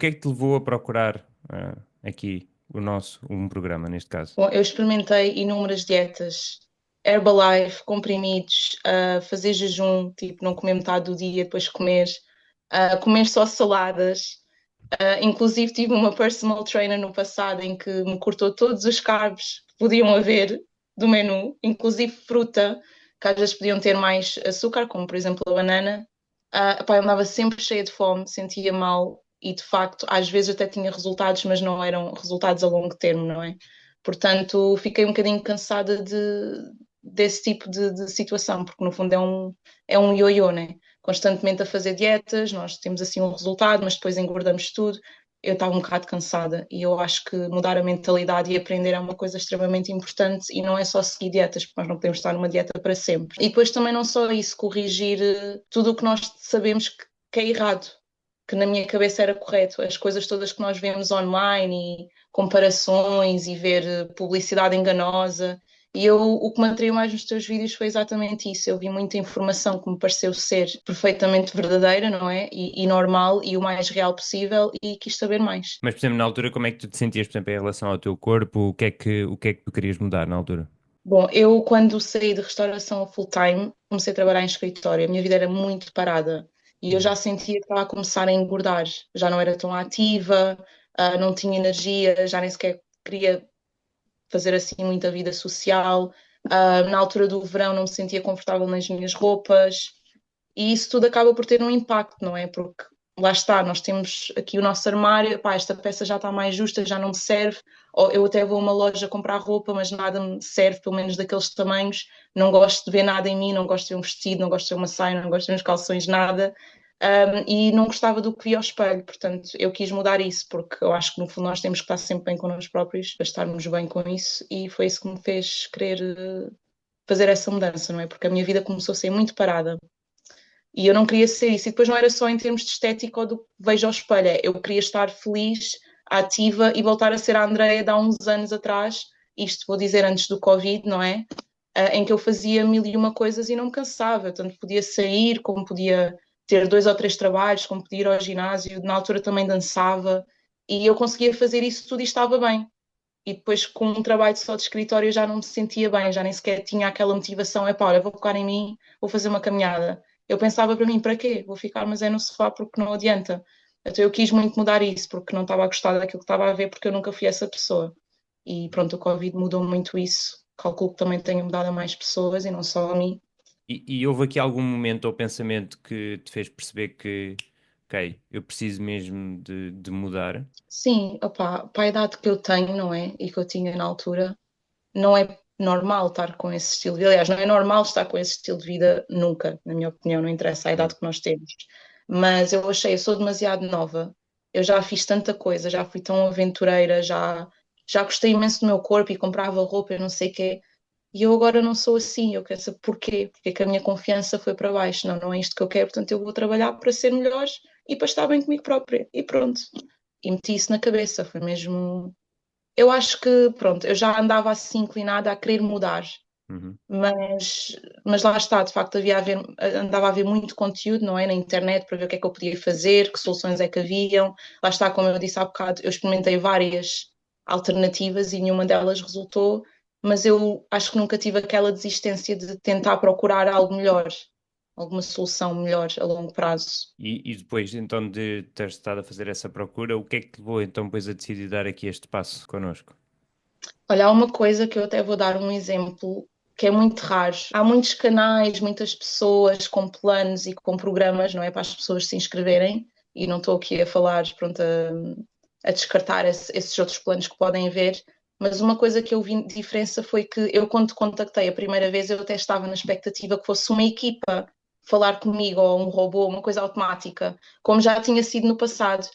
que é que te levou a procurar aqui um programa, neste caso? Bom, eu experimentei inúmeras dietas, Herbalife, comprimidos, fazer jejum, tipo não comer metade do dia, depois comer, comer só saladas. Inclusive tive uma personal trainer no passado em que me cortou todos os carbs que podiam haver do menu, inclusive fruta, que às vezes podiam ter mais açúcar, como por exemplo a banana. Pá, eu andava sempre cheia de fome, sentia mal e de facto às vezes até tinha resultados, mas não eram resultados a longo termo, não é? Portanto, fiquei um bocadinho cansada desse tipo de situação, porque no fundo é um ioiô, né? Constantemente a fazer dietas, nós temos assim um resultado, mas depois engordamos tudo. Eu estava um bocado cansada e eu acho que mudar a mentalidade e aprender é uma coisa extremamente importante e não é só seguir dietas, porque nós não podemos estar numa dieta para sempre. E depois também não só isso, corrigir tudo o que nós sabemos que é errado, que na minha cabeça era correto, as coisas todas que nós vemos online e comparações e ver publicidade enganosa. E o que me atraiu mais nos teus vídeos foi exatamente isso. Eu vi muita informação que me pareceu ser perfeitamente verdadeira, não é? E normal e o mais real possível e quis saber mais. Mas, por exemplo, na altura, como é que tu te sentias, por exemplo, em relação ao teu corpo? O que é que tu querias mudar na altura? Bom, eu quando saí de restauração a full-time, comecei a trabalhar em escritório. A minha vida era muito parada e eu Uhum. já sentia que estava a começar a engordar. Já não era tão ativa, não tinha energia, já nem sequer queria fazer assim muita vida social. Na altura do verão não me sentia confortável nas minhas roupas e isso tudo acaba por ter um impacto, não é? Porque lá está, nós temos aqui o nosso armário, pá, esta peça já está mais justa, já não me serve, ou eu até vou a uma loja comprar roupa, mas nada me serve, pelo menos daqueles tamanhos, não gosto de ver nada em mim, não gosto de ver um vestido, não gosto de ver uma saia, não gosto de ver uns calções, nada. E não gostava do que via ao espelho, portanto eu quis mudar isso, porque eu acho que no fundo nós temos que estar sempre bem connosco próprios, para estarmos bem com isso, e foi isso que me fez querer fazer essa mudança, não é? Porque a minha vida começou a ser muito parada, e eu não queria ser isso. E depois não era só em termos de estética ou do que vejo ao espelho. Eu queria estar feliz, ativa e voltar a ser a Andreia de há uns anos atrás. Isto vou dizer antes do Covid, não é? Em que eu fazia mil e uma coisas e não me cansava. Tanto podia sair, como podia ter dois ou três trabalhos, como podia ir ao ginásio. Na altura também dançava. E eu conseguia fazer isso tudo e estava bem. E depois, com um trabalho só de escritório, eu já não me sentia bem, já nem sequer tinha aquela motivação. É pá, olha, vou focar em mim, vou fazer uma caminhada. Eu pensava para mim, para quê? Vou ficar, mas é no sofá porque não adianta. Então eu quis muito mudar isso, porque não estava a gostar daquilo que estava a ver, porque eu nunca fui essa pessoa. E pronto, o Covid mudou muito isso. Calculo que também tenha mudado a mais pessoas e não só a mim. E houve aqui algum momento ou pensamento que te fez perceber que, ok, eu preciso mesmo de mudar? Sim, opá, para a idade que eu tenho, não é? E que eu tinha na altura, não é normal estar com esse estilo de vida. Aliás, não é normal estar com esse estilo de vida nunca, na minha opinião, não interessa a Hum. idade que nós temos. Mas eu achei, eu sou demasiado nova, eu já fiz tanta coisa, já fui tão aventureira, já gostei imenso do meu corpo e comprava roupa, eu não sei o quê. E eu agora não sou assim, eu quero saber porquê, porque é que a minha confiança foi para baixo. Não, não é isto que eu quero, portanto eu vou trabalhar para ser melhor e para estar bem comigo própria. E pronto. E meti isso na cabeça, foi mesmo. Eu acho que, pronto, eu já andava assim inclinada a querer mudar, Uhum. mas lá está, de facto andava a haver muito conteúdo, não é, na internet para ver o que é que eu podia fazer, que soluções é que haviam. Lá está, como eu disse há bocado, eu experimentei várias alternativas e nenhuma delas resultou, mas eu acho que nunca tive aquela desistência de tentar procurar algo melhor, alguma solução melhor a longo prazo. E depois, então, de ter estado a fazer essa procura, o que é que te levou, então, depois a decidir dar aqui este passo connosco? Olha, há uma coisa que eu até vou dar um exemplo que é muito raro. Há muitos canais, muitas pessoas com planos e com programas, não é? Para as pessoas se inscreverem, e não estou aqui a falar, pronto, a descartar esses outros planos que podem haver, mas uma coisa que eu vi de diferença foi que eu, quando te contactei a primeira vez, eu até estava na expectativa que fosse uma equipa falar comigo, ou um robô, uma coisa automática, como já tinha sido no passado.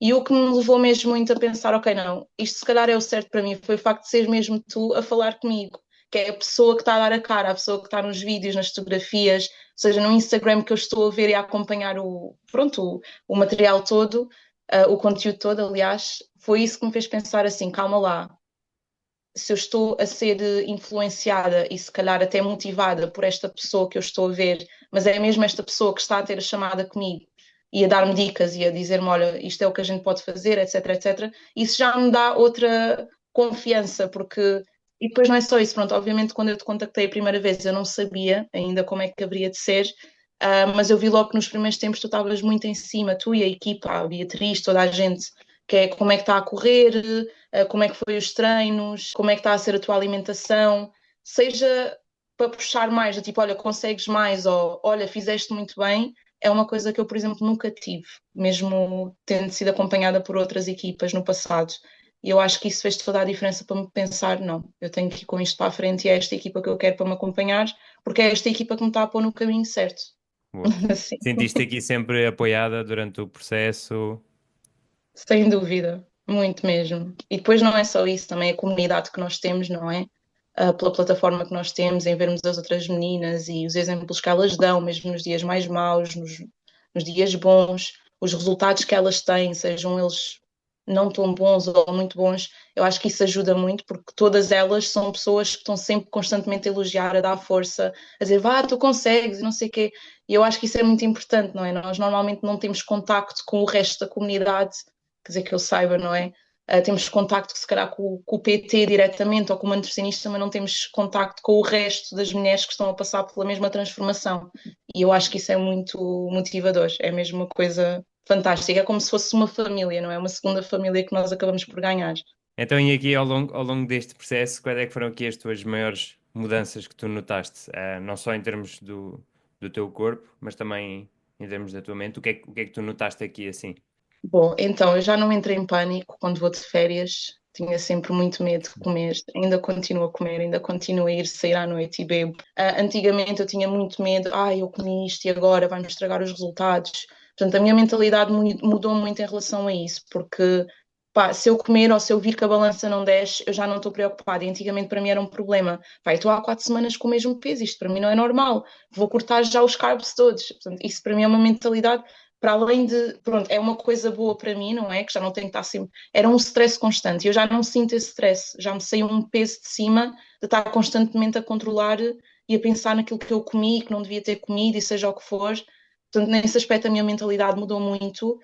E o que me levou mesmo muito a pensar, ok, não, isto se calhar é o certo para mim, foi o facto de seres mesmo tu a falar comigo, que é a pessoa que está a dar a cara, a pessoa que está nos vídeos, nas fotografias, ou seja, no Instagram que eu estou a ver e a acompanhar pronto, o material todo, o conteúdo todo, aliás, foi isso que me fez pensar assim, calma lá, se eu estou a ser influenciada e se calhar até motivada por esta pessoa que eu estou a ver, mas é mesmo esta pessoa que está a ter a chamada comigo, e a dar-me dicas e a dizer-me, olha, isto é o que a gente pode fazer, etc, etc. Isso já me dá outra confiança, porque... E depois não é só isso, pronto, obviamente quando eu te contactei a primeira vez eu não sabia ainda como é que haveria de ser, mas eu vi logo que nos primeiros tempos tu estavas muito em cima, tu e a equipa, a Beatriz, toda a gente, que é como é que está a correr, como é que foi os treinos, como é que está a ser a tua alimentação, seja para puxar mais, tipo, olha, consegues mais, ou olha, fizeste muito bem, é uma coisa que eu, por exemplo, nunca tive, mesmo tendo sido acompanhada por outras equipas no passado. E eu acho que isso fez toda a diferença para me pensar, não, eu tenho que ir com isto para a frente e é esta equipa que eu quero para me acompanhar, porque é esta equipa que me está a pôr no caminho certo. Boa. Assim, Sentiste aqui sempre apoiada durante o processo? sem dúvida, muito mesmo. E depois não é só isso, também a comunidade que nós temos, não é? Pela plataforma que nós temos, em vermos as outras meninas e os exemplos que elas dão, mesmo nos dias mais maus, nos dias bons, os resultados que elas têm, sejam eles não tão bons ou muito bons, eu acho que isso ajuda muito, porque todas elas são pessoas que estão sempre constantemente a elogiar, a dar força, a dizer, vá, tu consegues, e não sei o quê. E eu acho que isso é muito importante, não é? Nós normalmente não temos contacto com o resto da comunidade, quer dizer que eu saiba, não é? Temos contacto, se calhar, com o PT diretamente ou com uma nutricionista, mas não temos contacto com o resto das mulheres que estão a passar pela mesma transformação. E eu acho que isso é muito motivador, é mesmo uma coisa fantástica. É como se fosse uma família, não é? Uma segunda família que nós acabamos por ganhar. Então, e aqui ao longo deste processo, quais é que foram aqui as tuas maiores mudanças que tu notaste? Não só em termos do teu corpo, mas também em termos da tua mente. O que é que tu notaste aqui assim? Bom, então eu já não entrei em pânico quando vou de férias. Tinha sempre muito medo de comer, ainda continuo a comer, ainda continuo a ir sair à noite e bebo. Antigamente eu tinha muito medo, eu comi isto e agora vai-me estragar os resultados. Portanto, a minha mentalidade mudou muito em relação a isso, porque pá, se eu comer ou se eu vir que a balança não desce, eu já não estou preocupada. E antigamente para mim era um problema. Pá, eu estou há 4 semanas com o mesmo peso, isto para mim não é normal. Vou cortar já os carbs todos. Portanto, isso para mim é uma mentalidade para além de, pronto, é uma coisa boa para mim, não é? Que já não tenho que estar sempre. Era um stress constante e eu já não sinto esse stress, já me saiu um peso de cima de estar constantemente a controlar e a pensar naquilo que eu comi, que não devia ter comido e seja o que for. Portanto, nesse aspecto a minha mentalidade mudou muito,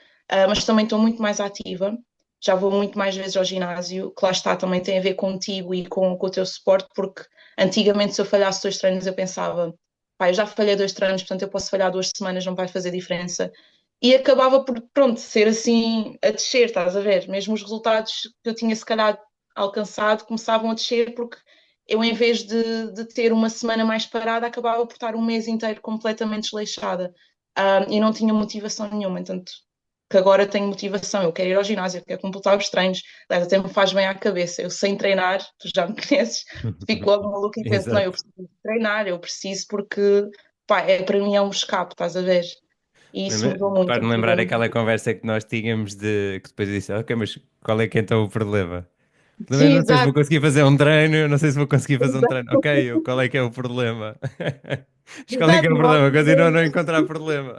mas também estou muito mais ativa. Já vou muito mais vezes ao ginásio, que lá está, também tem a ver contigo e com o teu suporte, porque antigamente se eu falhasse 2 treinos eu pensava, pá, eu já falhei 2 treinos, portanto eu posso falhar 2 semanas, não vai fazer diferença e acabava por, pronto, ser assim a descer, estás a ver? Mesmo os resultados que eu tinha se calhar alcançado começavam a descer porque eu, em vez de ter uma semana mais parada, acabava por estar um mês inteiro completamente desleixada e não tinha motivação nenhuma. Entanto, que agora tenho motivação, eu quero ir ao ginásio, eu quero completar os treinos, aliás, até me faz bem à cabeça. Eu sem treinar, tu já me conheces, fico logo maluca e penso, não, eu Exato. preciso de treinar, eu preciso porque, pá, para mim é um escape, estás a ver? E isso mudou muito, Faz-me mudou lembrar aquela muito. conversa que nós tínhamos de que depois eu disse, ok, mas qual é que é então o problema? Também Sim, não sei se vou exato. conseguir fazer um treino, eu não sei se vou conseguir fazer um treino. Exato. Ok, qual é que é o problema? Mas qual é que é Exato, o não há problema? Continuo a problema. não encontrar problema.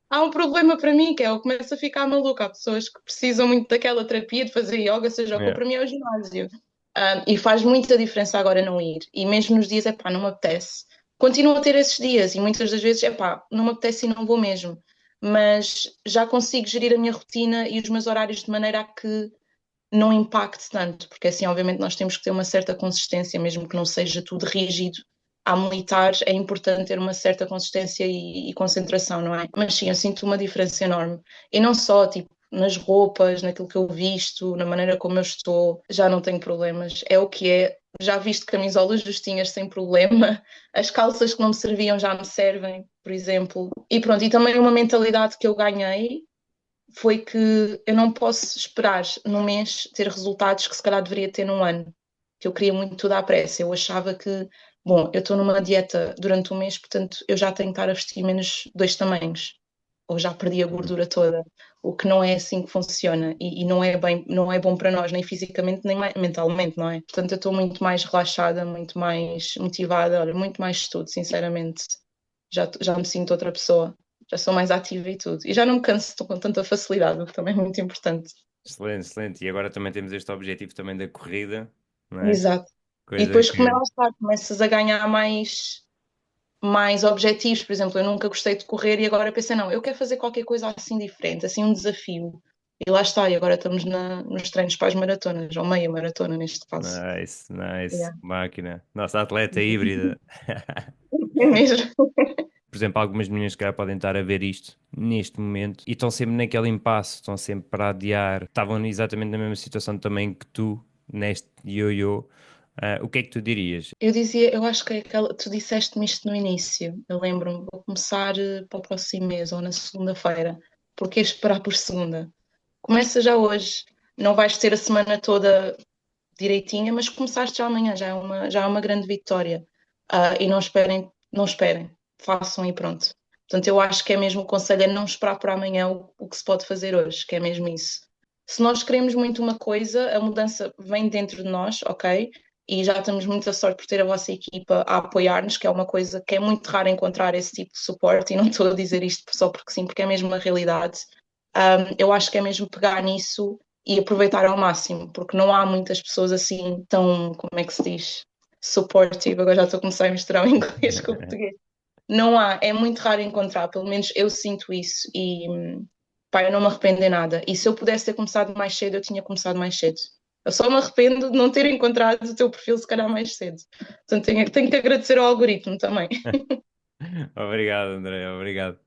Há um problema para mim, que é eu começo a ficar maluca. Há pessoas que precisam muito daquela terapia, de fazer yoga, seja o que for, Yeah. para mim é o ginásio. E faz muita diferença agora não ir. E mesmo nos dias, é pá, não me apetece. Continuo a ter esses dias e muitas das vezes, é pá, não me apetece e não vou mesmo. Mas já consigo gerir a minha rotina e os meus horários de maneira a que não impacte tanto, porque assim, obviamente, nós temos que ter uma certa consistência, mesmo que não seja tudo rígido. A militar é importante ter uma certa consistência e concentração, não é? Mas sim, eu sinto uma diferença enorme. E não só, tipo, nas roupas, naquilo que eu visto, na maneira como eu estou, já não tenho problemas. É o que é. Já visto camisolas justinhas sem problema, as calças que não me serviam já me servem, por exemplo. E pronto, e também uma mentalidade que eu ganhei foi que eu não posso esperar num mês ter resultados que se calhar deveria ter num ano, que eu queria muito tudo à pressa. Eu achava que, bom, eu estou numa dieta durante um mês, portanto eu já tenho que estar a vestir menos 2 tamanhos, ou já perdi a gordura toda, o que não é assim que funciona e não é bem, não é bom para nós, nem fisicamente, nem mentalmente, não é? Portanto, eu estou muito mais relaxada, muito mais motivada, olha, muito mais estudo, sinceramente. Já me sinto outra pessoa, já sou mais ativa e tudo. E já não me canso com tanta facilidade, o que também é muito importante. Excelente, excelente. E agora também temos este objetivo também da corrida, não é? Exato. E Coisa depois, como que. ela está, começas a ganhar mais, mais objetivos. Por exemplo, eu nunca gostei de correr e agora pensei, não, eu quero fazer qualquer coisa assim diferente, assim um desafio. E lá está, e agora estamos nos treinos para as maratonas, ou meia maratona neste caso. Nice, nice. Yeah. Máquina. Nossa, atleta híbrida. É mesmo. Por exemplo, algumas meninas que calhar podem estar a ver isto neste momento e estão sempre naquele impasse, estão sempre para adiar. Estavam exatamente na mesma situação também que tu, neste ioiô. O que é que tu dirias? Eu dizia, eu acho que tu disseste-me isto no início. Eu lembro-me, vou começar para o próximo mês ou na segunda-feira. Porque esperar por segunda? Começa já hoje. Não vais ter a semana toda direitinha, mas começaste já amanhã, já é uma grande vitória. E não esperem, não esperem, façam e pronto. Portanto, eu acho que é mesmo o conselho é não esperar por amanhã o que se pode fazer hoje, que é mesmo isso. Se nós queremos muito uma coisa, a mudança vem dentro de nós, ok? E já temos muita sorte por ter a vossa equipa a apoiar-nos, que é uma coisa que é muito raro encontrar esse tipo de suporte, e não estou a dizer isto só porque sim, porque é mesmo a realidade. Eu acho que é mesmo pegar nisso e aproveitar ao máximo, porque não há muitas pessoas assim tão, como é que se diz, supportive, agora já estou a começar a misturar o inglês com o português. Não há, é muito raro encontrar, pelo menos eu sinto isso e pá, eu não me arrependo de nada. E se eu pudesse ter começado mais cedo, eu tinha começado mais cedo. Eu só me arrependo de não ter encontrado o teu perfil se calhar mais cedo. Portanto, tenho que agradecer ao algoritmo também. Obrigado, André, obrigado.